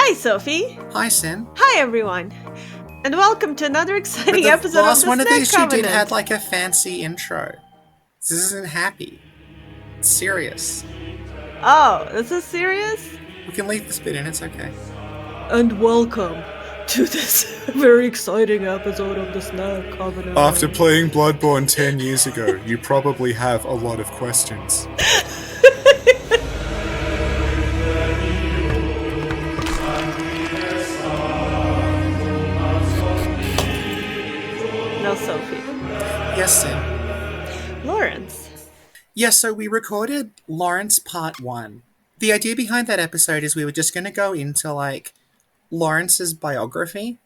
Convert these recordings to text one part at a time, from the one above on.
Hi, Sophie. Hi, Sin. Hi, everyone. And welcome to another exciting episode of the last one of Snack these Covenant. you did had like a fancy intro. This isn't happy. It's serious. Oh, this is serious? We can leave this bit in, it's okay. And welcome to this very exciting episode of the Snack Covenant. After playing Bloodborne 10 years ago, you probably have a lot of questions. Now, Sophie. Yes, Sin. Laurence. Yes, so we recorded Laurence Part 1. The idea behind that episode is we were just going to go into, like, Lawrence's biography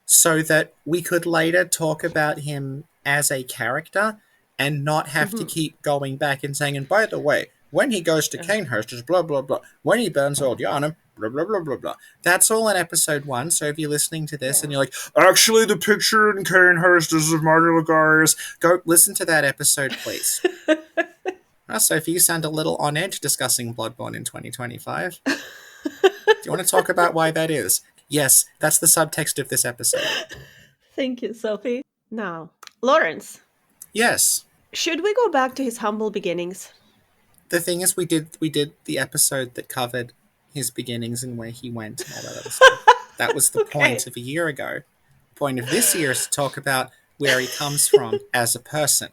so that we could later talk about him as a character and not have to keep going back and saying, and by the way, when he goes to Canehurst is blah, blah, blah. When he burns Old Yarnum, blah, blah, blah, blah, blah. That's all in episode 1, so if you're listening to this and you're like, actually the picture in Canehurst is of Marty Lagars, go listen to that episode, please. Sophie, you sound a little on edge discussing Bloodborne in 2025. Do you want to talk about why that is? Yes, that's the subtext of this episode. Thank you, Sophie. Now, Laurence. Yes. Should we go back to his humble beginnings? The thing is, we did the episode that covered his beginnings and where he went and all that other stuff. That was the point of a year ago. The point of this year is to talk about where he comes from as a person.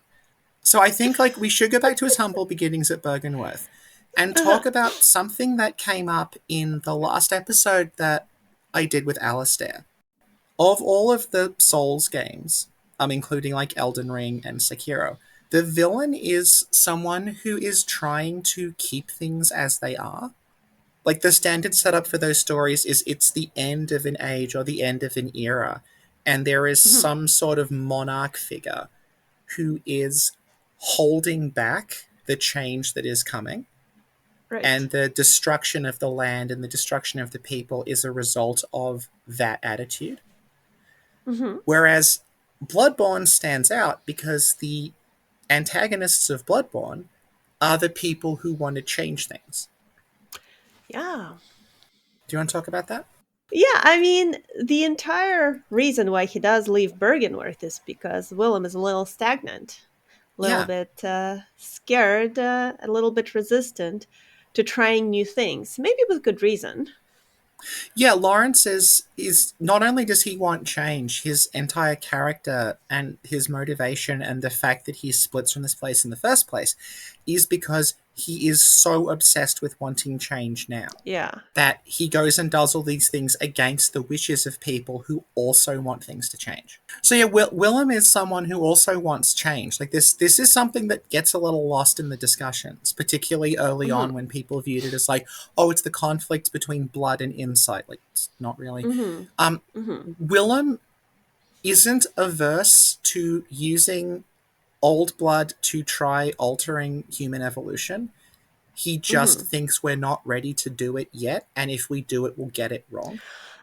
So I think we should go back to his humble beginnings at Byrgenwerth and talk about something that came up in the last episode that I did with Alistair. Of all of the Souls games, including Elden Ring and Sekiro, the villain is someone who is trying to keep things as they are. The standard setup for those stories is it's the end of an age or the end of an era, and there is some sort of monarch figure who is holding back the change that is coming. Right. And the destruction of the land and the destruction of the people is a result of that attitude. Whereas Bloodborne stands out because the antagonists of Bloodborne are the people who want to change things. Yeah. Do you want to talk about that? Yeah, the entire reason why he does leave Byrgenwerth is because Willem is a little stagnant, a little bit scared, a little bit resistant to trying new things, maybe with good reason. Yeah, Laurence is not only does he want change, his entire character and his motivation and the fact that he splits from this place in the first place is because he is so obsessed with wanting change now. Yeah. That he goes and does all these things against the wishes of people who also want things to change. So yeah, Willem is someone who also wants change. This is something that gets a little lost in the discussions, particularly early on when people viewed it as it's the conflict between blood and insight. It's not really. Willem isn't averse to using old blood to try altering human evolution. He just thinks we're not ready to do it yet, and if we do it, we'll get it wrong.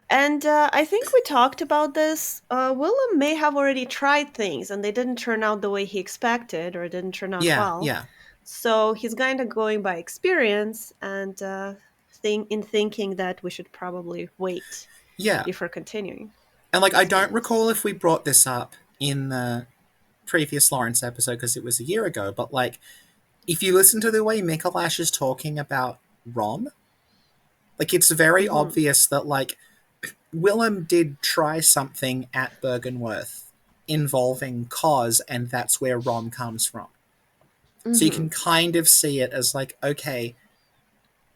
And I think we talked about this. Willem may have already tried things, and they didn't turn out the way he expected, or didn't turn out well. Yeah. So he's kind of going by experience and thinking that we should probably wait before continuing. And I don't recall if we brought this up in the previous Laurence episode because it was a year ago, but if you listen to the way Mikolash is talking about Rom, it's very obvious that Willem did try something at Byrgenwerth involving Cos, and that's where Rom comes from. So you can kind of see it as okay,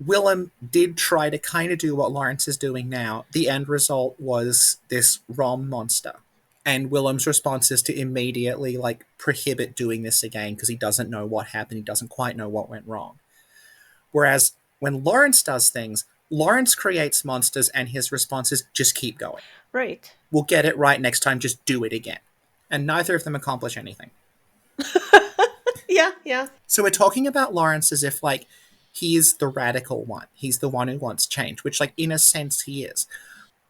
Willem did try to kind of do what Laurence is doing now. The end result was this Rom monster. And Willem's response is to immediately prohibit doing this again because he doesn't know what happened. He doesn't quite know what went wrong. Whereas when Laurence does things, Laurence creates monsters and his response is just keep going. Right. We'll get it right next time. Just do it again. And neither of them accomplish anything. Yeah. So we're talking about Laurence as if he is the radical one. He's the one who wants change, which in a sense he is.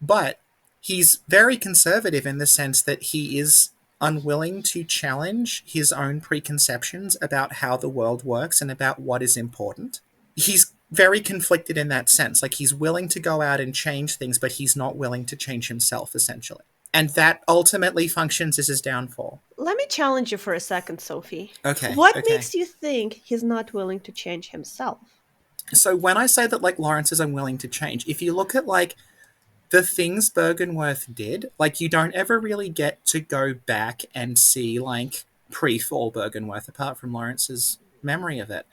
But he's very conservative in the sense that he is unwilling to challenge his own preconceptions about how the world works and about what is important. He's very conflicted in that sense. Like, he's willing to go out and change things, but he's not willing to change himself, essentially. And that ultimately functions as his downfall. Let me challenge you for a second, Sophie. Okay, What okay. makes you think he's not willing to change himself? So when I say that, like, Laurence is unwilling to change, if you look at, like, the things Byrgenwerth did, like, you don't ever really get to go back and see, like, pre-fall Byrgenwerth, apart from Lawrence's memory of it.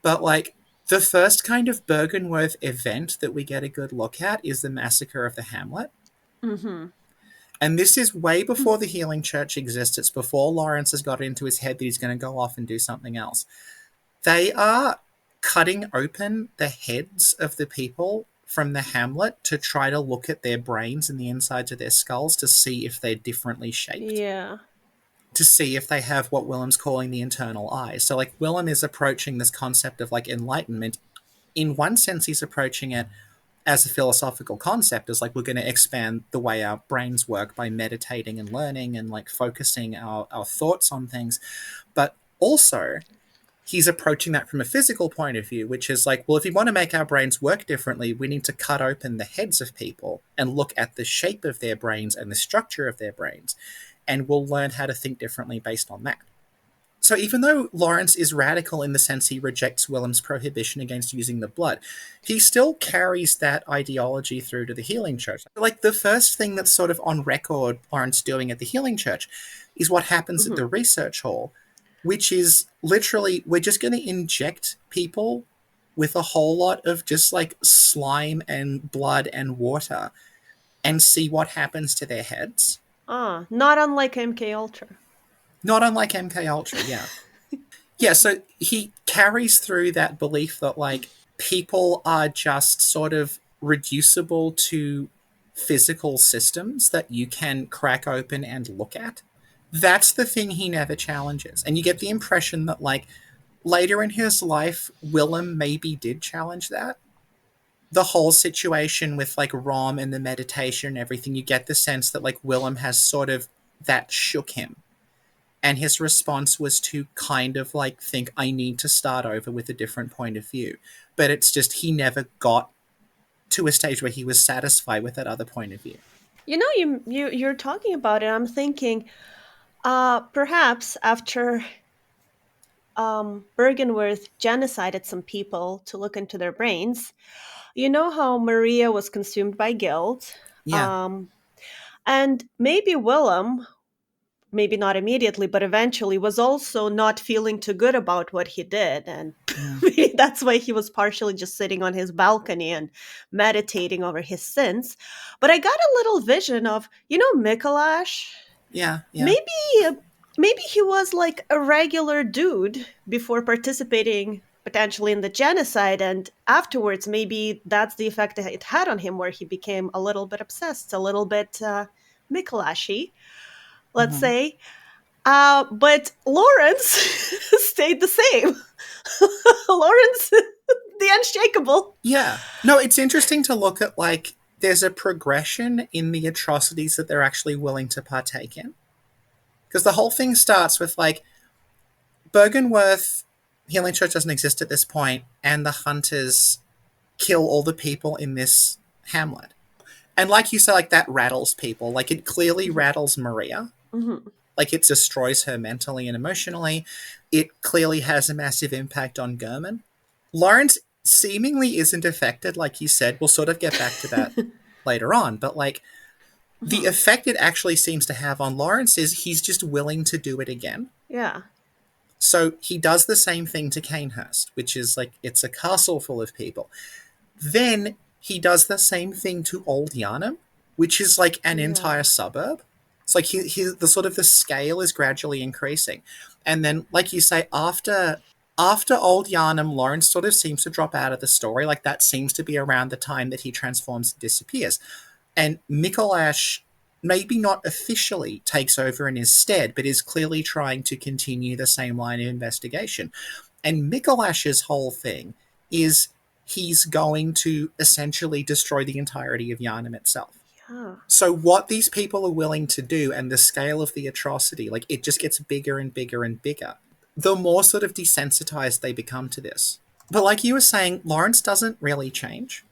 But, like, the first kind of Byrgenwerth event that we get a good look at is the massacre of the hamlet. Mm-hmm. And this is way before the Healing Church exists. It's before Laurence has got it into his head that he's going to go off and do something else. They are cutting open the heads of the people from the hamlet to try to look at their brains and the insides of their skulls to see if they're differently shaped, Yeah. to see if they have what Willem's calling the internal eye. So, like, Willem is approaching this concept of, like, enlightenment. In one sense, he's approaching it as a philosophical concept, as, like, we're going to expand the way our brains work by meditating and learning and, like, focusing our thoughts on things. But also, he's approaching that from a physical point of view, which is like, well, if we want to make our brains work differently, we need to cut open the heads of people and look at the shape of their brains and the structure of their brains, and we'll learn how to think differently based on that. So even though Laurence is radical in the sense he rejects Willem's prohibition against using the blood, he still carries that ideology through to the Healing Church. Like, the first thing that's sort of on record Laurence doing at the Healing Church is what happens at Mm-hmm. the research hall, which is literally, we're just going to inject people with a whole lot of just, like, slime and blood and water and see what happens to their heads. Ah, not unlike MK Ultra. Not unlike MK Ultra, yeah. Yeah, so he carries through that belief that, like, people are just sort of reducible to physical systems that you can crack open and look at. That's the thing he never challenges. And you get the impression that, like, later in his life, Willem maybe did challenge that. The whole situation with, like, Rom and the meditation and everything, you get the sense that, like, Willem has sort of, that shook him, and his response was to kind of, like, think, I need to start over with a different point of view. But it's just he never got to a stage where he was satisfied with that other point of view. You know, you're talking about it. I'm thinking, perhaps after Byrgenwerth genocided some people to look into their brains. You know how Maria was consumed by guilt, Yeah, um, and maybe Willem, maybe not immediately, but eventually was also not feeling too good about what he did. And yeah, maybe that's why he was partially just sitting on his balcony and meditating over his sins. But I got a little vision of, Mikolash. yeah, yeah. Maybe maybe he was like a regular dude before participating potentially in the genocide, and afterwards maybe that's the effect that it had on him, where he became a little bit obsessed, a little bit Mikolashy, let's Mhm. say. But Lawrence stayed the same. Lawrence, the unshakable. Yeah. No, it's interesting to look at, like, there's a progression in the atrocities that they're actually willing to partake in. Because the whole thing starts with, like, Byrgenwerth, Healing Church doesn't exist at this point, and the hunters kill all the people in this hamlet. And like you say, like, that rattles people. Like, it clearly rattles Maria. Mhm. Like, it destroys her mentally and emotionally. It clearly has a massive impact on Gurman. Laurence seemingly isn't affected, like you said. We'll sort of get back to that later on. But, like, the Mhm. effect it actually seems to have on Laurence is he's just willing to do it again. Yeah. So he does the same thing to Canehurst, which is, like, it's a castle full of people. Then he does the same thing to Old Yarnum, which is, like, an entire Yeah. suburb. It's like the sort of the scale is gradually increasing. And then, like you say, after Old Yarnum, Laurence sort of seems to drop out of the story. Like, that seems to be around the time that he transforms and disappears. And Mikolash maybe not officially takes over in his stead, but is clearly trying to continue the same line of investigation. And Mikolash's whole thing is he's going to essentially destroy the entirety of Yarnum itself. Yeah. So what these people are willing to do and the scale of the atrocity, like, it just gets bigger and bigger and bigger. The more sort of desensitized they become to this. But like you were saying, Laurence doesn't really change.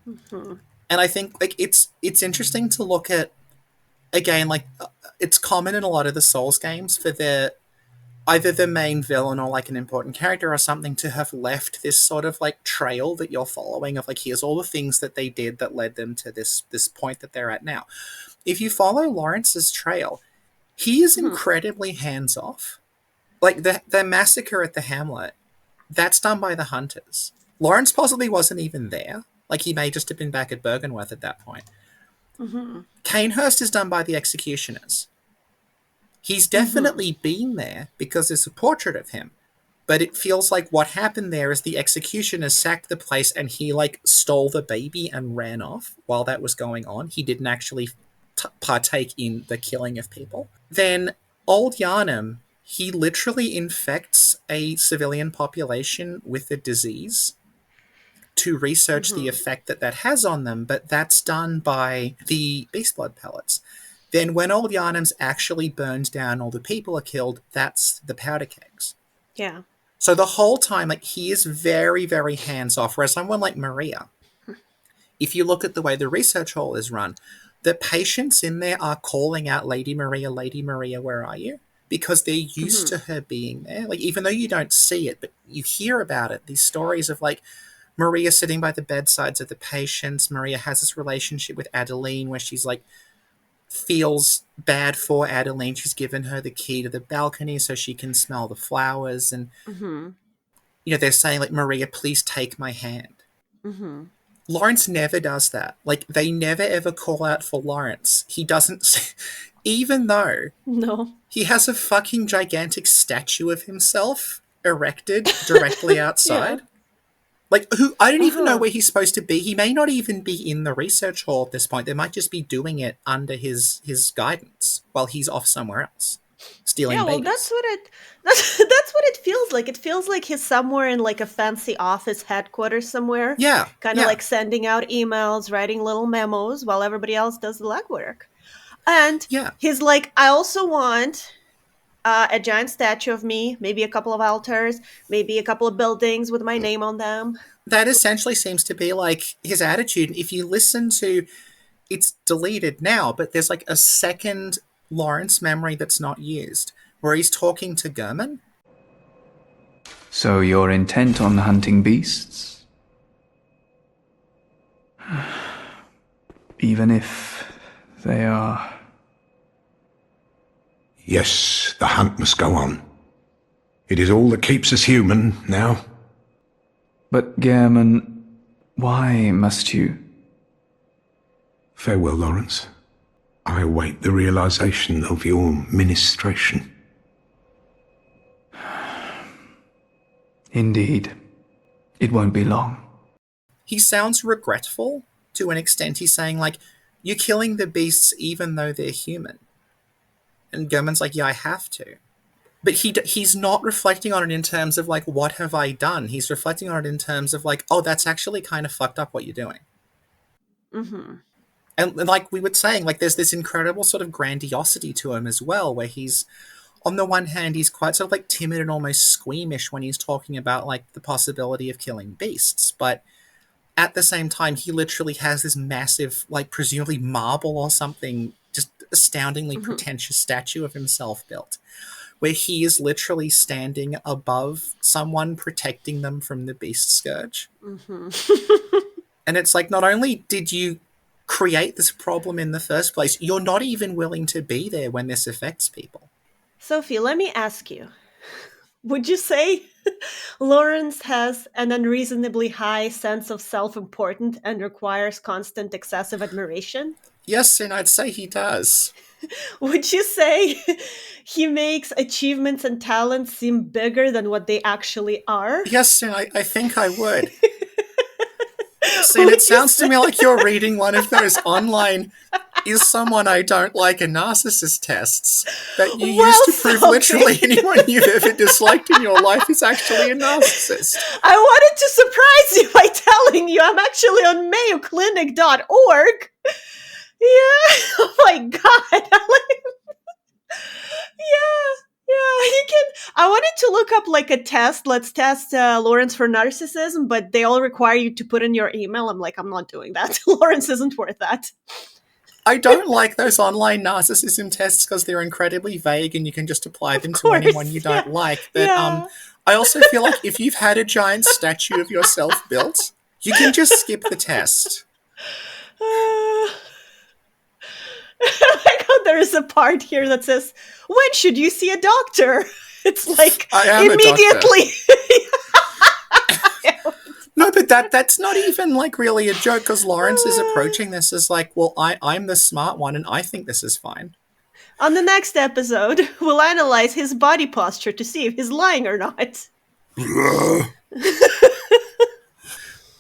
Mm-hmm. And I think like it's interesting to look at again like it's common in a lot of the Souls games for their either the main villain or like an important character or something to have left this sort of like trail that you're following of like here's all the things that they did that led them to this point that they're at now. If you follow Lawrence's trail, he is Mm-hmm. incredibly hands off. Like the massacre at the Hamlet, that's done by the hunters. Laurence possibly wasn't even there. Like he may just have been back at Byrgenwerth at that point. Mm-hmm. Canehurst is done by the executioners. He's Mm-hmm. definitely been there because there's a portrait of him. But it feels like what happened there is the executioners sacked the place and he like stole the baby and ran off while that was going on. He didn't actually partake in the killing of people. Then Old Yarnum, he literally infects a civilian population with a disease to research the Mm-hmm. effect that that has on them, but that's done by the beast blood pellets. Then, when Old Yarnum's actually burns down, all the people are killed, that's the powder kegs. Yeah. So the whole time, like, he is very, very hands off. Whereas someone like Maria, if you look at the way the research hall is run, the patients in there are calling out Lady Maria, where are you? Because they're used Mm-hmm. to her being there. Like, even though you don't see it, but you hear about it, these stories of like, Maria sitting by the bedsides of the patients. Maria has this relationship with Adeline where she's like feels bad for Adeline. She's given her the key to the balcony so she can smell the flowers. And, Mm-hmm. they're saying, like, Maria, please take my hand. Mm-hmm. Laurence never does that. Like, they never ever call out for Laurence. He doesn't, even though No. he has a fucking gigantic statue of himself erected directly Yeah. outside. Like, who I don't even know Uh-huh. where he's supposed to be. He may not even be in the research hall at this point. They might just be doing it under his guidance while he's off somewhere else, stealing Yeah, well, that's babies. what it that's what it feels like. It feels like he's somewhere in like a fancy office headquarters somewhere, Yeah, kind of yeah, like sending out emails, writing little memos while everybody else does the legwork. And yeah. he's like, I also want a giant statue of me, maybe a couple of altars, maybe a couple of buildings with my name on them. That essentially seems to be like his attitude. If you listen to, it's deleted now, but there's like a second Lawrence memory that's not used where he's talking to Gurman. So you're intent on hunting beasts? Even if they are... Yes, the hunt must go on. It is all that keeps us human now. But, Gehrman, why must you? Farewell, Laurence. I await the realization of your ministration. Indeed. It won't be long. He sounds regretful to an extent. He's saying, like, you're killing the beasts even though they're human. And Gurman's like, yeah, I have to. But he's not reflecting on it in terms of, like, what have I done? He's reflecting on it in terms of, like, oh, that's actually kind of fucked up what you're doing. Mm-hmm. And like we were saying, like, there's this incredible sort of grandiosity to him as well, where he's, on the one hand, he's quite sort of, like, timid and almost squeamish when he's talking about, like, the possibility of killing beasts. But at the same time, he literally has this massive, like, presumably marble or something, just astoundingly Mm-hmm. pretentious statue of himself built, where he is literally standing above someone protecting them from the beast scourge. Mm-hmm. And it's like, not only did you create this problem in the first place, you're not even willing to be there when this affects people. Sophie, let me ask you. Would you say Laurence has an unreasonably high sense of self importance and requires constant excessive admiration? Yes, and I'd say he does. Would you say he makes achievements and talents seem bigger than what they actually are? Yes, and I think I would. See, and it Would you sounds to say? me like you're reading one of those online is someone I don't like a narcissist tests that you use Well, to prove literally Sophie, anyone you've ever disliked in your life is actually a narcissist. I wanted to surprise you by telling you I'm actually on mayoclinic.org. Yeah. Oh my god. Yeah. Yeah, you can. I wanted to look up like a test. Let's test Laurence for narcissism, but they all require you to put in your email. I'm like, I'm not doing that. Laurence isn't worth that. I don't like those online narcissism tests because they're incredibly vague and you can just apply Of them to anyone course, you yeah, don't like. But yeah. I also feel like if you've had a giant statue of yourself built, you can just skip the test. I like how there is a part here that says, "When should you see a doctor?" It's like I am a doctor. immediately. No, but that's not even like really a joke because Laurence is approaching this as like, well, I'm the smart one and I think this is fine. On the next episode, we'll analyze his body posture to see if he's lying or not.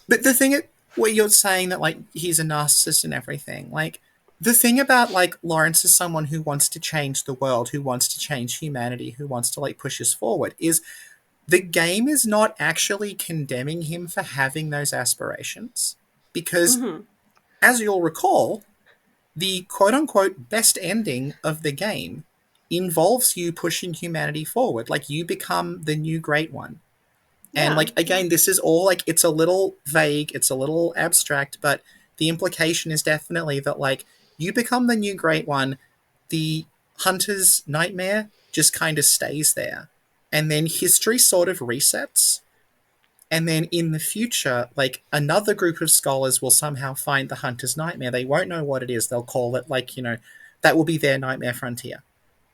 But the thing where you're saying that like he's a narcissist and everything, like the thing about like Laurence is someone who wants to change the world, who wants to change humanity, who wants to like push us forward, is the game is not actually condemning him for having those aspirations. Because as you'll recall, the quote unquote best ending of the game involves you pushing humanity forward. Like you become the new great one. And Yeah. like again, this is all like it's a little vague, it's a little abstract, but the implication is definitely that like you become the new great one, the hunter's nightmare just kind of stays there. And then history sort of resets. And then in the future, like another group of scholars will somehow find the hunter's nightmare. They won't know what it is. They'll call it like, that will be their nightmare frontier.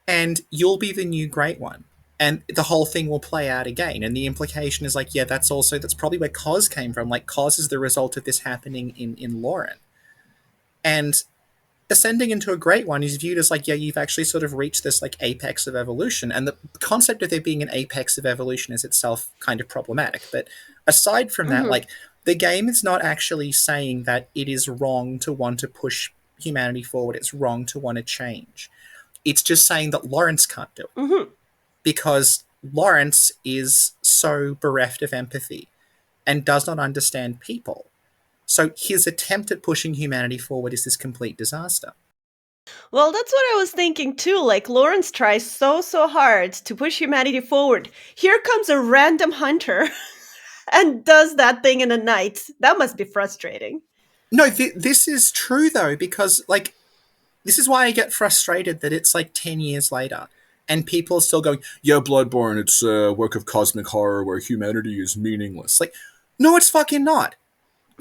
And you'll be the new great one. And the whole thing will play out again. And the implication is like, yeah, that's probably where Cos came from. Like Cos is the result of this happening in Lauren. And ascending into a great one is viewed as like, yeah, you've actually sort of reached this like apex of evolution. And the concept of there being an apex of evolution is itself kind of problematic. But aside from that, like the game is not actually saying that it is wrong to want to push humanity forward. It's wrong to want to change. It's just saying that Laurence can't do it. Because Laurence is so bereft of empathy and does not understand people. So his attempt at pushing humanity forward is this complete disaster. Well, that's what I was thinking too. Like, Laurence tries so hard to push humanity forward. Here comes a random hunter and does that thing in a night. That must be frustrating. No, this is true though, because like, this is why I get frustrated that it's like 10 years later and people are still going, yeah, Bloodborne, it's a work of cosmic horror where humanity is meaningless. Like, no, it's fucking not.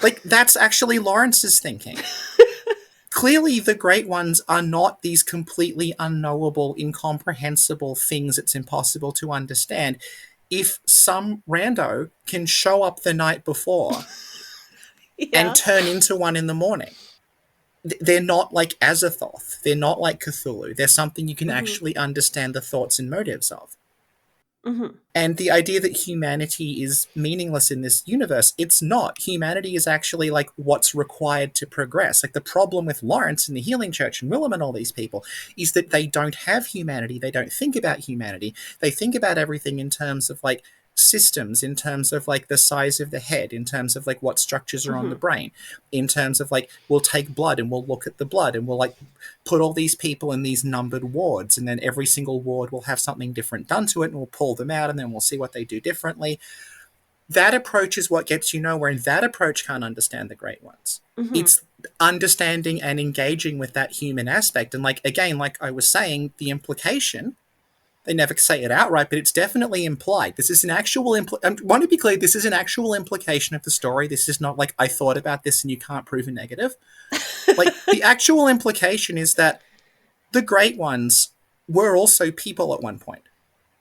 Like, that's actually Lawrence's thinking. Clearly, the Great Ones are not these completely unknowable, incomprehensible things it's impossible to understand. If some rando can show up the night before and turn into one in the morning, they're not like Azathoth. They're not like Cthulhu. They're something you can actually understand the thoughts and motives of. And the idea that humanity is meaningless in this universe, it's not. Humanity is actually like what's required to progress. Like the problem with Laurence and the Healing Church and Willem and all these people is that they don't have humanity. They don't think about humanity. They think about everything in terms of like systems, in terms of like the size of the head, in terms of like what structures are on the brain, in terms of like we'll take blood and we'll look at the blood and we'll like put all these people in these numbered wards, and then every single ward will have something different done to it, and we'll pull them out and then we'll see what they do differently. That approach is what gets you nowhere, and that approach can't understand the Great Ones. It's understanding and engaging with that human aspect. And like again, like I was saying, the implication, they never say it outright, but it's definitely implied. This is an actual I want to be clear, this is an actual implication of the story. This is not like I thought about this and you can't prove a negative. Like the actual implication is that the Great Ones were also people at one point.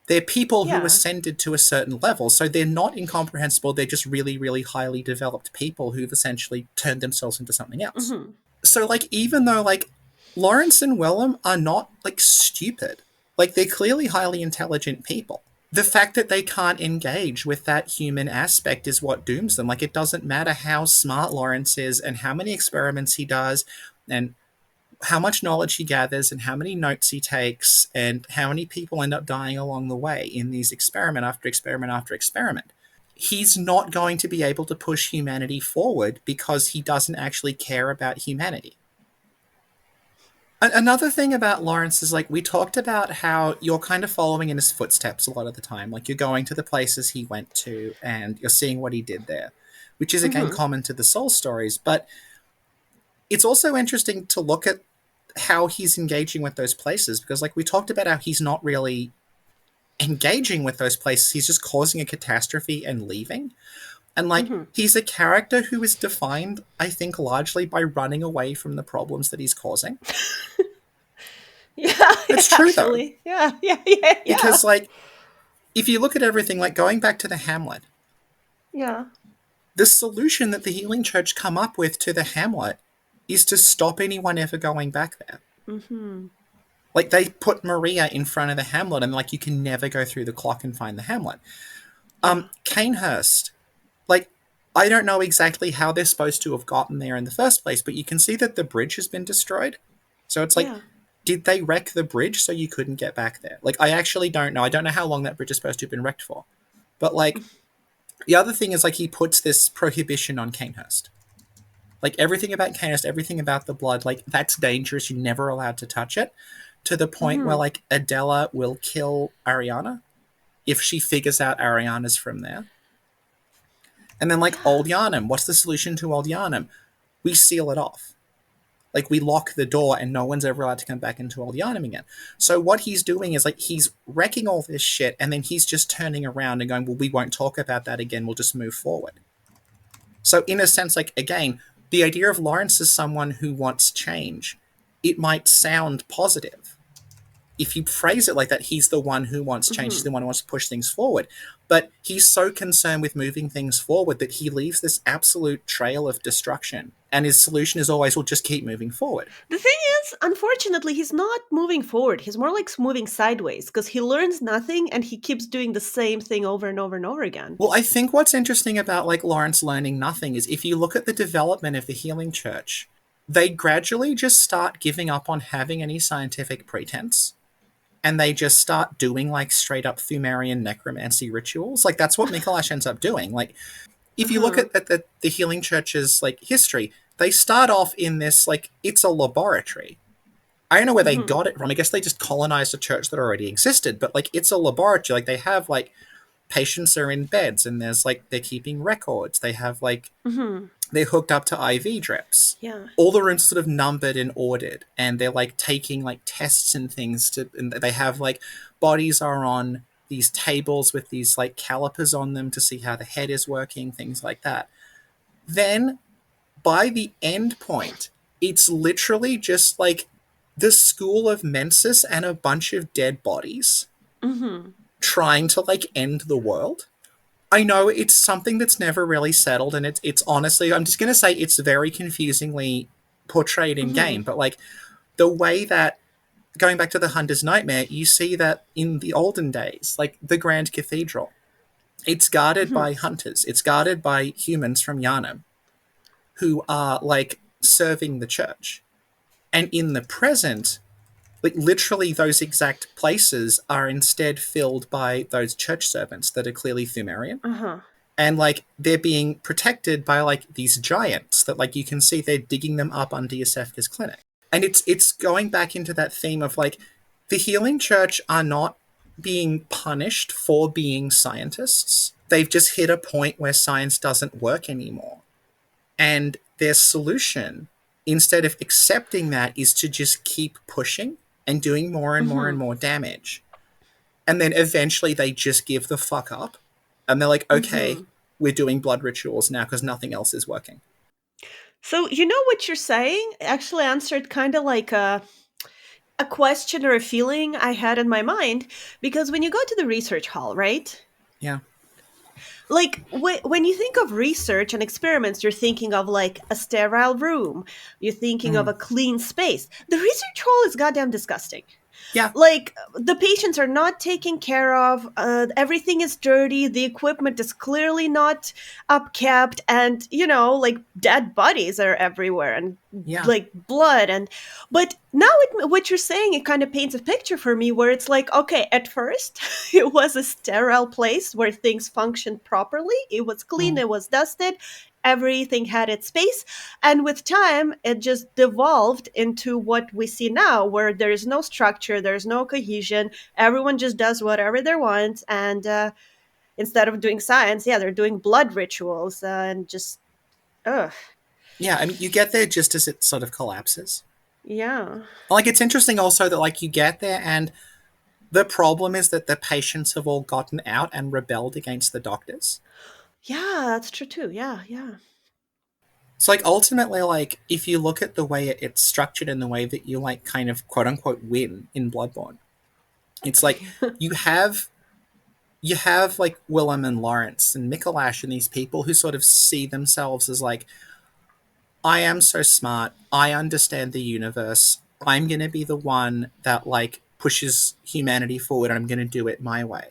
They're people who ascended to a certain level, so they're not incomprehensible. They're just really, really highly developed people who've essentially turned themselves into something else. So like even though like Laurence and Willem are not like stupid, like they're clearly highly intelligent people, the fact that they can't engage with that human aspect is what dooms them. Like it doesn't matter how smart Laurence is and how many experiments he does and how much knowledge he gathers and how many notes he takes and how many people end up dying along the way in these experiment after experiment after experiment. He's not going to be able to push humanity forward because he doesn't actually care about humanity. Another thing about Laurence is like we talked about how you're kind of following in his footsteps a lot of the time. Like you're going to the places he went to and you're seeing what he did there, which is again Mm-hmm. common to the soul stories. But it's also interesting to look at how he's engaging with those places because like we talked about how he's not really engaging with those places. He's just causing a catastrophe and leaving. And like Mm-hmm. he's a character who is defined, I think, largely by running away from the problems that he's causing. Yeah, It's true though. actually. Yeah, yeah, yeah, yeah. Because like if you look at everything, like going back to the Hamlet, Yeah. the solution that the Healing Church come up with to the Hamlet is to stop anyone ever going back there. Mm-hmm. Like they put Maria in front of the Hamlet and like you can never go through the clock and find the Hamlet. Yeah. Canehurst, like I don't know exactly how they're supposed to have gotten there in the first place, but you can see that the bridge has been destroyed. So it's like, Yeah. did they wreck the bridge so you couldn't get back there? Like I actually don't know. I don't know how long that bridge is supposed to have been wrecked for. But like the other thing is like he puts this prohibition on Canehurst. Like everything about Canehurst, everything about the blood, like that's dangerous. You're never allowed to touch it. To the point where Mm-hmm. like Adela will kill Ariana if she figures out Ariana's from there. And then like Yeah. Old Yarnum, what's the solution to Old Yarnum? We seal it off. Like we lock the door and no one's ever allowed to come back into Old Yarnum again. So what he's doing is like he's wrecking all this shit and then he's just turning around and going, well, we won't talk about that again. We'll just move forward. So in a sense, like again, the idea of Laurence as someone who wants change, it might sound positive. If you phrase it like that, he's the one who wants change. He's Mm-hmm. the one who wants to push things forward. But he's so concerned with moving things forward that he leaves this absolute trail of destruction. And his solution is always, well, just keep moving forward. The thing is, unfortunately, he's not moving forward. He's more like moving sideways because he learns nothing and he keeps doing the same thing over and over and over again. Well, I think what's interesting about like Laurence learning nothing is if you look at the development of the Healing Church, they gradually just start giving up on having any scientific pretense. And they just start doing like straight up Thumerian necromancy rituals. Like that's what Mikolash ends up doing. Like if you look Uh-huh. at the Healing Church's like history, they start off in this like it's a laboratory. I don't know where they Mm-hmm. got it from. I guess they just colonized a church that already existed, but like it's a laboratory. Like they have like patients are in beds and there's like they're keeping records. They have like Mm-hmm. they're hooked up to IV drips. Yeah. All the rooms are sort of numbered and ordered, and they're like taking like tests and things to, and they have like bodies are on these tables with these like calipers on them to see how the head is working, things like that. Then by the end point, it's literally just like the school of Mensis and a bunch of dead bodies Mm-hmm. trying to like end the world. I know it's something that's never really settled, and it's honestly, I'm just gonna say it's very confusingly portrayed in Mm-hmm. game. But like the way that going back to the Hunter's Nightmare, you see that in the olden days, like the Grand Cathedral, it's guarded Mm-hmm. by hunters, it's guarded by humans from Yharnam who are like serving the church, and in the present, like literally those exact places are instead filled by those church servants that are clearly Thumerian Uh-huh. and like they're being protected by like these giants that like you can see they're digging them up under Yosefka's clinic. And it's going back into that theme of like the Healing Church are not being punished for being scientists. They've just hit a point where science doesn't work anymore. And their solution, instead of accepting that, is to just keep pushing and doing more and more and Mm-hmm. more damage. And then eventually they just give the fuck up. And they're like, okay, Mm-hmm. we're doing blood rituals now because nothing else is working. So you know what you're saying actually answered kind of like a question or a feeling I had in my mind because when you go to the research hall, right? Yeah. Like when you think of research and experiments, you're thinking of like a sterile room. You're thinking of Mm. a clean space. The research hall is goddamn disgusting. Yeah. Like the patients are not taken care of, everything is dirty, the equipment is clearly not upkept, and you know, like dead bodies are everywhere and Yeah. like blood. And but now what you're saying, it kind of paints a picture for me where it's like, okay, at first it was a sterile place where things functioned properly, it was clean, Mm. it was dusted, everything had its space. And with time, it just devolved into what we see now, where there is no structure, there's no cohesion. Everyone just does whatever they want. And instead of doing science, yeah, they're doing blood rituals and just, ugh. Yeah, I mean, you get there just as it sort of collapses. Yeah. Like, it's interesting also that, like, you get there and the problem is that the patients have all gotten out and rebelled against the doctors. Yeah, that's true too. Yeah, yeah. So, like, ultimately, like, if you look at the way it's structured and the way that you, like, kind of quote-unquote win in Bloodborne, it's like you have like Willem and Laurence and Mikolash and these people who sort of see themselves as like, I am so smart, I understand the universe, I'm going to be the one that like pushes humanity forward and I'm going to do it my way.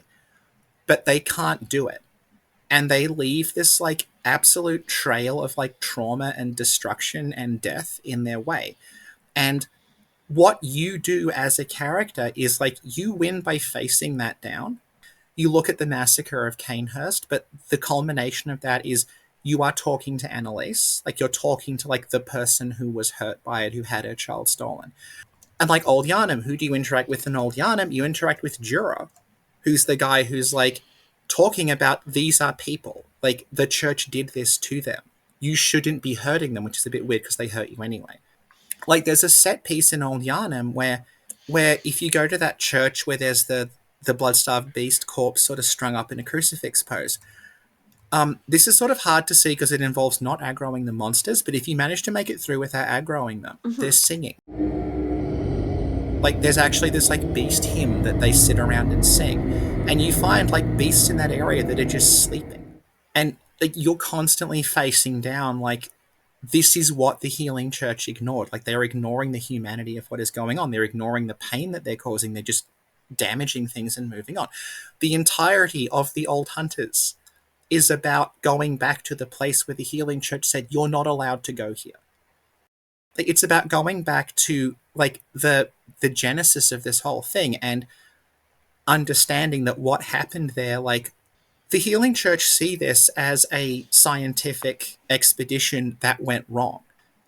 But they can't do it. And they leave this like absolute trail of like trauma and destruction and death in their way. And what you do as a character is like you win by facing that down. You look at the massacre of Canehurst, but the culmination of that is you are talking to Annalise, like you're talking to like the person who was hurt by it, who had her child stolen. And like Old Yarnum, who do you interact with in Old Yarnum? You interact with Jura, who's the guy who's like talking about these are people. Like the church did this to them. You shouldn't be hurting them, which is a bit weird because they hurt you anyway. Like there's a set piece in Old Yarnum where if you go to that church where there's the blood-starved beast corpse sort of strung up in a crucifix pose. This is sort of hard to see because it involves not aggroing the monsters, but if you manage to make it through without aggroing them, they're singing. Like there's actually this like beast hymn that they sit around and sing, and you find like beasts in that area that are just sleeping, and like you're constantly facing down like this is what the healing church ignored. Like they're ignoring the humanity of what is going on. They're ignoring the pain that they're causing. They're just damaging things and moving on. The entirety of the Old Hunters is about going back to the place where the healing church said you're not allowed to go here. Like, it's about going back to like the genesis of this whole thing and understanding that what happened there, like the healing church see this as a scientific expedition that went wrong.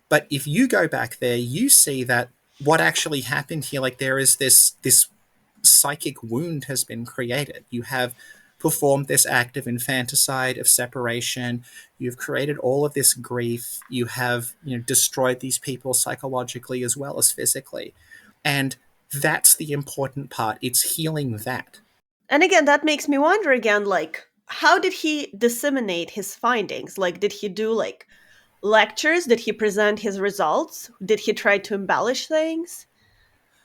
But if you go back there, you see that what actually happened here, like there is this psychic wound has been created. You have performed this act of infanticide, of separation. You've created all of this grief. You have, destroyed these people psychologically as well as physically. And that's the important part. It's healing that. And again, that makes me wonder again, like, how did he disseminate his findings? Like, did he do like lectures? Did he present his results? Did he try to embellish things?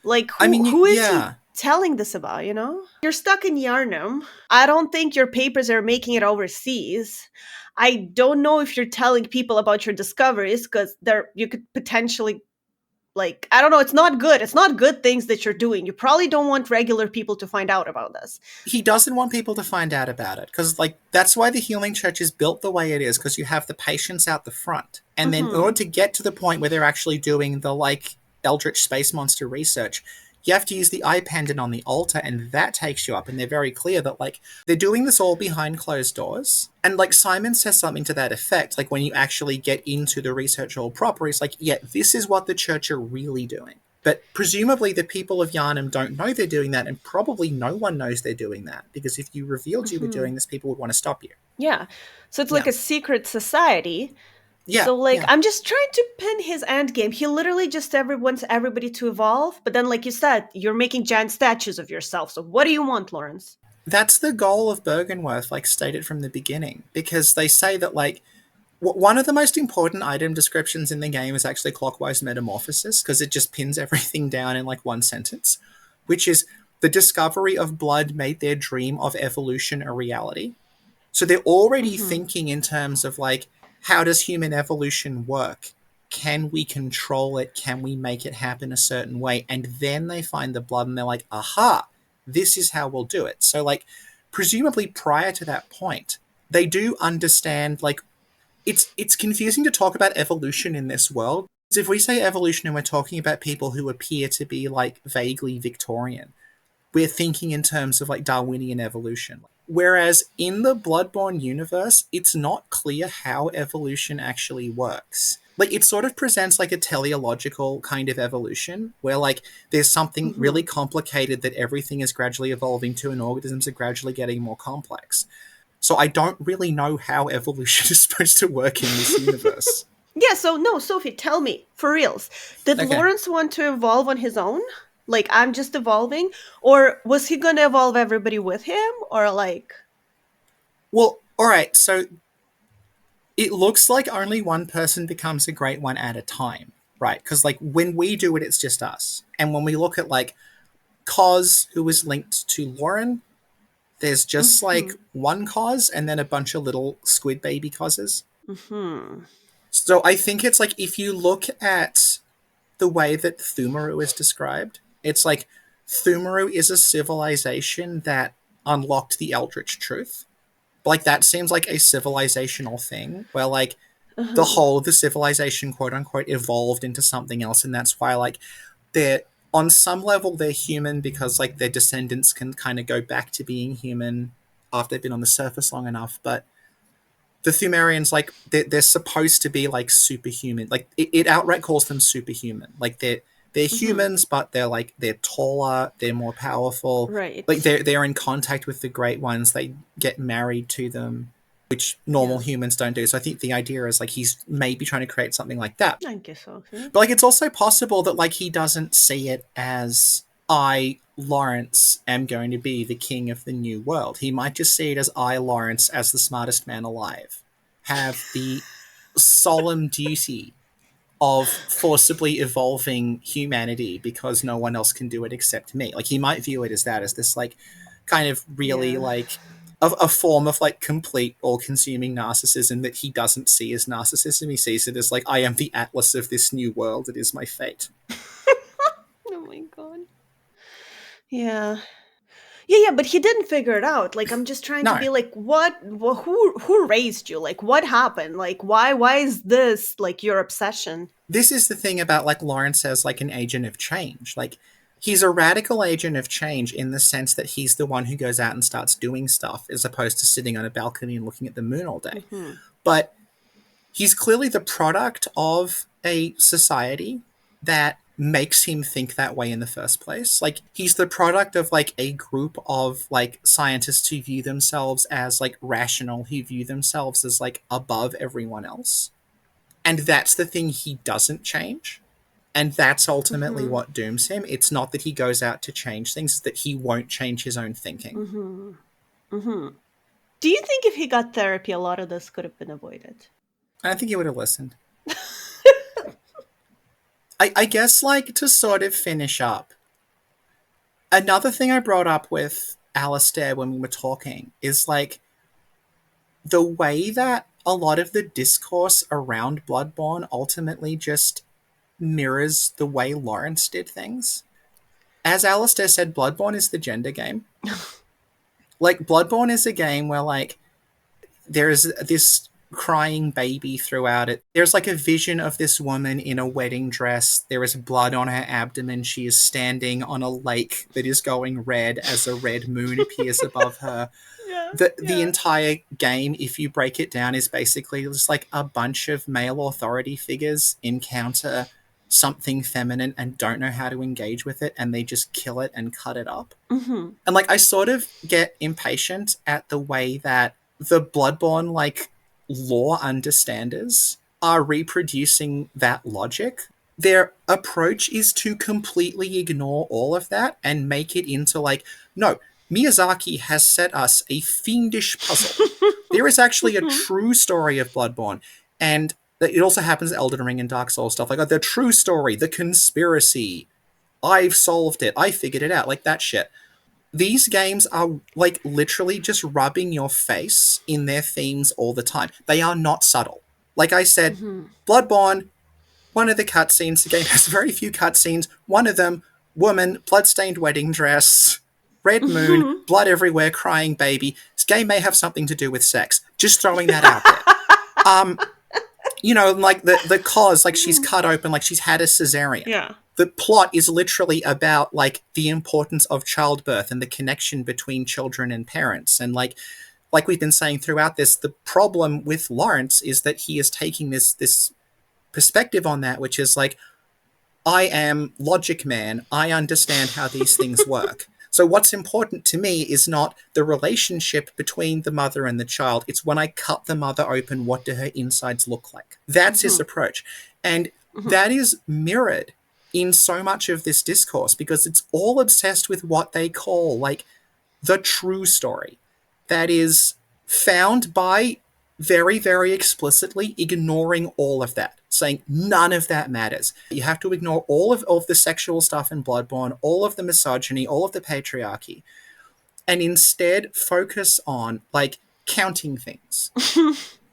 Like, who is he telling this about, You're stuck in Yarnum. I don't think your papers are making it overseas. I don't know if you're telling people about your discoveries because you could potentially, like, I don't know, it's not good. It's not good things that you're doing. You probably don't want regular people to find out about this. He doesn't want people to find out about it because, like, that's why the healing church is built the way it is, because you have the patients out the front. And then in order to get to the point where they're actually doing the, like, Eldritch Space Monster research, you have to use the eye pendant on the altar, and that takes you up. And they're very clear that, like, they're doing this all behind closed doors. And, like, Simon says something to that effect. Like, when you actually get into the research hall proper, it's like, yeah, this is what the church are really doing. But presumably the people of Yarnum don't know they're doing that, and probably no one knows they're doing that. Because if you revealed you were doing this, people would want to stop you. Yeah. So it's like a secret society. Yeah. So, like, I'm just trying to pin his end game. He literally just wants everybody to evolve. But then, like you said, you're making giant statues of yourself. So what do you want, Laurence? That's the goal of Byrgenwerth, like, stated from the beginning. Because they say that, like, one of the most important item descriptions in the game is actually clockwise metamorphosis, because it just pins everything down in, like, one sentence. Which is, the discovery of blood made their dream of evolution a reality. So they're already thinking in terms of, like, how does human evolution work? Can we control it? Can we make it happen a certain way? And then they find the blood and they're like, aha, this is how we'll do it. So, like, presumably prior to that point, they do understand, like, it's confusing to talk about evolution in this world. If we say evolution and we're talking about people who appear to be, like, vaguely Victorian, we're thinking in terms of, like, Darwinian evolution. Whereas in the Bloodborne universe, it's not clear how evolution actually works. Like, it sort of presents like a teleological kind of evolution, where like there's something really complicated that everything is gradually evolving to, and organisms are gradually getting more complex. So I don't really know how evolution is supposed to work in this universe. Yeah, so no, Sophie, tell me, for reals, did Okay. Laurence want to evolve on his own? Like, I'm just evolving? Or was he gonna evolve everybody with him? Or like... Well, all right, so it looks like only one person becomes a great one at a time, right? Because like when we do it, it's just us. And when we look at like Cos, who is linked to Lauren, there's just like one Cos and then a bunch of little squid baby Causes. So I think it's like, if you look at the way that Thumaru is described, it's like Thumaru is a civilization that unlocked the Eldritch Truth. But like that seems like a civilizational thing where like the whole of the civilization, quote unquote, evolved into something else, and that's why like they're, on some level they're human because like their descendants can kind of go back to being human after they've been on the surface long enough. But the Thumerians, like they're supposed to be like superhuman. Like it outright calls them superhuman. Like they're humans, but they're taller, they're more powerful. Right. Like they're in contact with the Great Ones. They get married to them, which normal humans don't do. So I think the idea is like he's maybe trying to create something like that. I guess so. Yeah. But like it's also possible that like he doesn't see it as, I, Laurence, am going to be the king of the new world. He might just see it as, I, Laurence, as the smartest man alive, have the solemn duty of forcibly evolving humanity because no one else can do it except me. Like he might view it as that, as this like kind of really like a form of like complete all-consuming narcissism that he doesn't see as narcissism. He sees it as like, I am the Atlas of this new world. It is my fate. Oh my god. Yeah. Yeah, but he didn't figure it out. Like, I'm just trying to be like, who raised you? Like, what happened? Like, why is this like your obsession? This is the thing about like Laurence as like an agent of change. Like he's a radical agent of change in the sense that he's the one who goes out and starts doing stuff as opposed to sitting on a balcony and looking at the moon all day. But he's clearly the product of a society that makes him think that way in the first place. Like he's the product of like a group of like scientists who view themselves as like rational, who view themselves as like above everyone else. And that's the thing he doesn't change. And that's ultimately what dooms him. It's not that he goes out to change things, it's that he won't change his own thinking. Do you think if he got therapy, a lot of this could have been avoided? I think he would have listened. I guess, like, to sort of finish up, another thing I brought up with Alistair when we were talking is, like, the way that a lot of the discourse around Bloodborne ultimately just mirrors the way Laurence did things. As Alistair said, Bloodborne is the gender game. Like, Bloodborne is a game where, like, there's this crying baby throughout it. There's like a vision of this woman in a wedding dress. There is blood on her abdomen. She is standing on a lake that is going red as a red moon appears above her. The entire game, if you break it down, is basically just like a bunch of male authority figures encounter something feminine and don't know how to engage with it, and they just kill it and cut it up. And like I sort of get impatient at the way that the Bloodborne like lore understanders are reproducing that logic. Their approach is to completely ignore all of that and make it into like, no, Miyazaki has set us a fiendish puzzle. There is actually a true story of Bloodborne, and it also happens in Elden Ring and Dark Souls stuff. Like, oh, the true story, the conspiracy, I've solved it, I figured it out, like that shit. These games are like literally just rubbing your face in their themes all the time. They are not subtle. Like I said, Bloodborne, one of the cutscenes, the game has very few cutscenes. One of them, woman, bloodstained wedding dress, red moon, blood everywhere, crying baby. This game may have something to do with sex. Just throwing that out there. you know, like the cause, like she's cut open, like she's had a cesarean. Yeah. The plot is literally about like the importance of childbirth and the connection between children and parents. And like we've been saying throughout this, the problem with Laurence is that he is taking this perspective on that, which is like, I am logic man. I understand how these things work. So what's important to me is not the relationship between the mother and the child. It's when I cut the mother open, what do her insides look like? That's his approach. And that is mirrored in so much of this discourse, because it's all obsessed with what they call like the true story. That is found by very, very explicitly ignoring all of that, saying none of that matters. You have to ignore all of the sexual stuff in Bloodborne, all of the misogyny, all of the patriarchy, and instead focus on like counting things.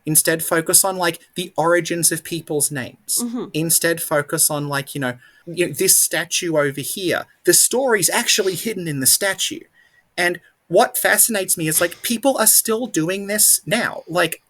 Instead focus on like the origins of people's names. Instead focus on like, you know, this statue over here. The story's actually hidden in the statue. And what fascinates me is like people are still doing this now. Like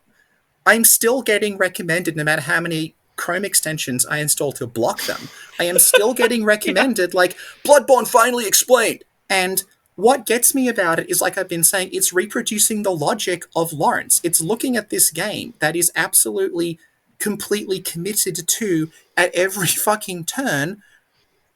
I'm still getting recommended, no matter how many Chrome extensions I install to block them, I am still getting recommended like Bloodborne finally explained. And what gets me about it is, like I've been saying, it's reproducing the logic of Laurence. It's looking at this game that is absolutely, completely committed to, at every fucking turn,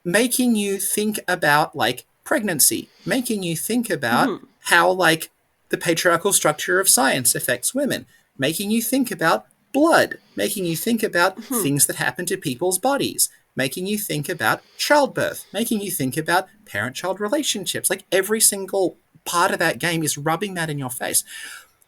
making you think about like pregnancy, making you think about how like the patriarchal structure of science affects women, making you think about blood, making you think about things that happen to people's bodies, making you think about childbirth, making you think about parent-child relationships. Like every single part of that game is rubbing that in your face.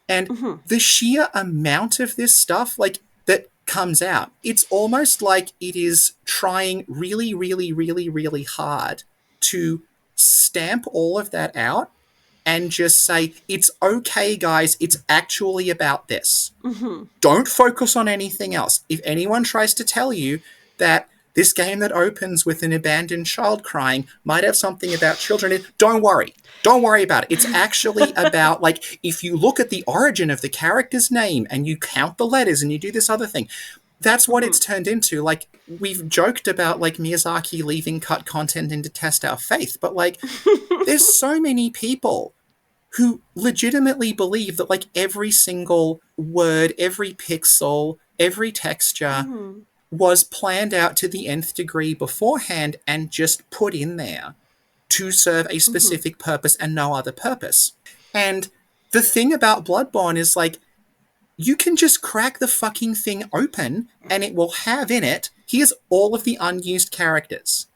And the sheer amount of this stuff, like, that comes out, it's almost like it is trying really, really, really, really hard to stamp all of that out and just say, it's okay, guys, it's actually about this. Don't focus on anything else. If anyone tries to tell you that this game that opens with an abandoned child crying might have something about children, don't worry. Don't worry about it. It's actually about, like, if you look at the origin of the character's name and you count the letters and you do this other thing, that's what it's turned into. Like, we've joked about, like, Miyazaki leaving cut content in to test our faith, but, like, there's so many people who legitimately believe that, like, every single word, every pixel, every texture was planned out to the nth degree beforehand and just put in there to serve a specific purpose and no other purpose. And the thing about Bloodborne is, like, you can just crack the fucking thing open and it will have in it, here's all of the unused characters.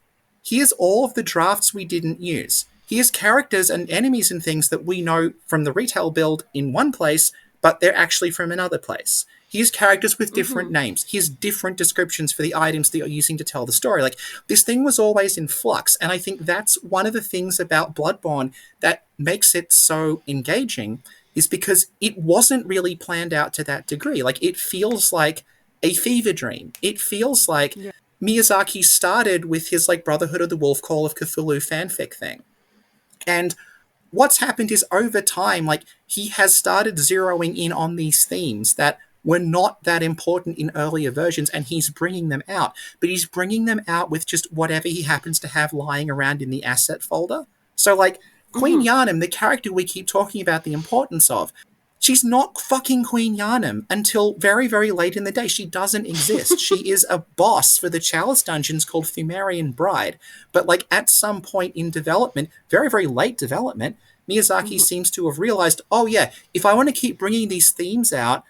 Here's all of the drafts we didn't use. Here's characters and enemies and things that we know from the retail build in one place, but they're actually from another place. Here's characters with different names. Here's different descriptions for the items that you're using to tell the story. Like, this thing was always in flux, and I think that's one of the things about Bloodborne that makes it so engaging, is because it wasn't really planned out to that degree. Like, it feels like a fever dream. It feels like Miyazaki started with his, like, Brotherhood of the Wolf Call of Cthulhu fanfic thing. And what's happened is, over time, like, he has started zeroing in on these themes that were not that important in earlier versions, and he's bringing them out. But he's bringing them out with just whatever he happens to have lying around in the asset folder. So, like, Queen Yharnam, the character we keep talking about the importance of, she's not fucking Queen Yharnam until very, very late in the day. She doesn't exist. She is a boss for the Chalice dungeons called Fumarian Bride. But, like, at some point in development, very, very late development, Miyazaki seems to have realized, oh yeah, if I want to keep bringing these themes out,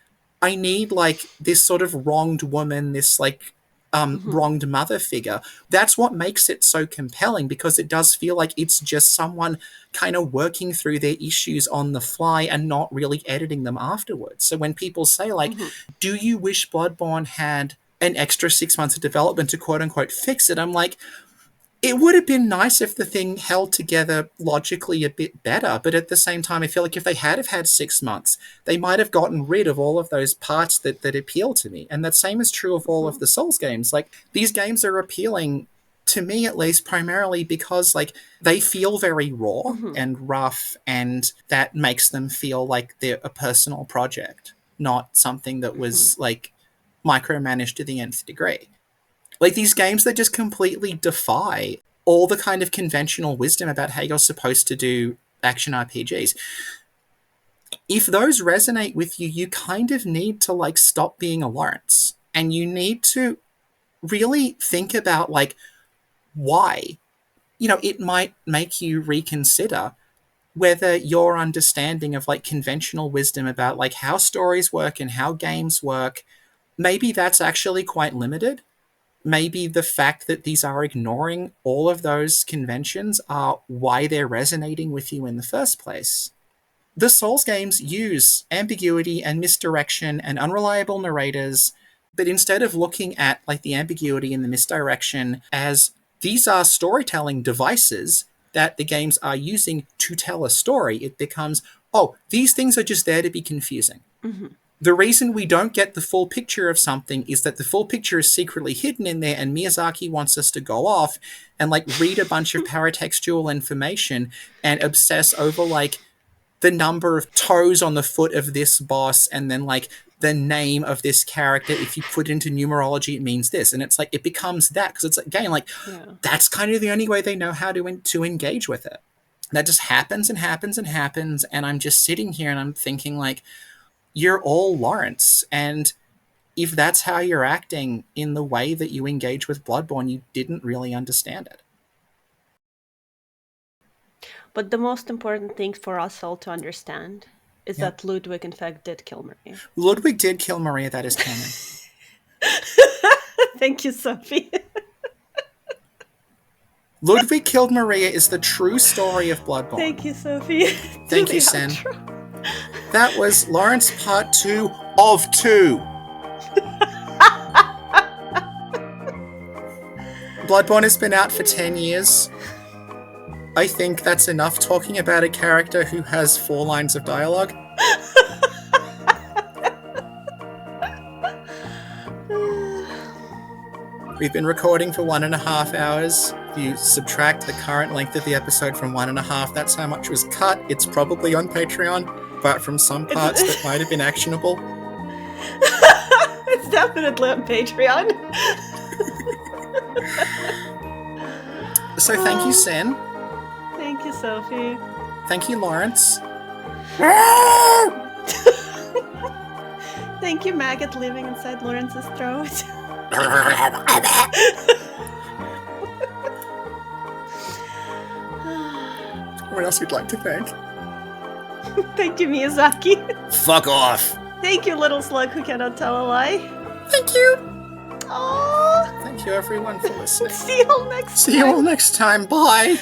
I need, like, this sort of wronged woman, this, like, wronged mother figure. That's what makes it so compelling, because it does feel like it's just someone kind of working through their issues on the fly and not really editing them afterwards. So when people say, like, do you wish Bloodborne had an extra 6 months of development to quote-unquote fix it? I'm like, it would have been nice if the thing held together logically a bit better, but at the same time, I feel like if they had have had 6 months, they might have gotten rid of all of those parts that appeal to me. And the same is true of all of the Souls games. Like, these games are appealing, to me at least, primarily because, like, they feel very raw and rough, and that makes them feel like they're a personal project, not something that was, like, micromanaged to the nth degree. Like, these games that just completely defy all the kind of conventional wisdom about how you're supposed to do action RPGs. If those resonate with you, you kind of need to, like, stop being a Laurence. And you need to really think about, like, why. You know, it might make you reconsider whether your understanding of, like, conventional wisdom about, like, how stories work and how games work, maybe that's actually quite limited. Maybe the fact that these are ignoring all of those conventions are why they're resonating with you in the first place. The Souls games use ambiguity and misdirection and unreliable narrators, but instead of looking at, like, the ambiguity and the misdirection as these are storytelling devices that the games are using to tell a story, it becomes, oh, these things are just there to be confusing. Mm-hmm. The reason we don't get the full picture of something is that the full picture is secretly hidden in there, and Miyazaki wants us to go off and, like, read a bunch of paratextual information and obsess over, like, the number of toes on the foot of this boss, and then, like, the name of this character. If you put it into numerology, it means this. And it's like, it becomes that, because it's, again, like, that's kind of the only way they know how to engage with it. That just happens and happens and happens, and I'm just sitting here and I'm thinking, like, you're all Laurence, and if that's how you're acting in the way that you engage with Bloodborne, you didn't really understand it. But the most important thing for us all to understand is that Ludwig, in fact, did kill Maria. Ludwig did kill Maria, that is canon. Thank you, Sophie. Ludwig killed Maria is the true story of Bloodborne. Thank you, Sophie. Thank you, Sin. That was Laurence Part 2 of 2. Bloodborne has been out for 10 years. I think that's enough talking about a character who has 4 lines of dialogue. We've been recording for 1.5 hours. If you subtract the current length of the episode from 1.5, that's how much was cut. It's probably on Patreon, apart from some parts that might have been actionable. It's definitely on Patreon. So thank you, Sin. Thank you, Sophie. Thank you, Laurence. Thank you, maggot living inside Laurence's throat. What else you'd like to thank? Thank you, Miyazaki. Fuck off. Thank you, little slug who cannot tell a lie. Thank you. Aww. Thank you, everyone, for listening. See you all next time. See you all next time. Bye.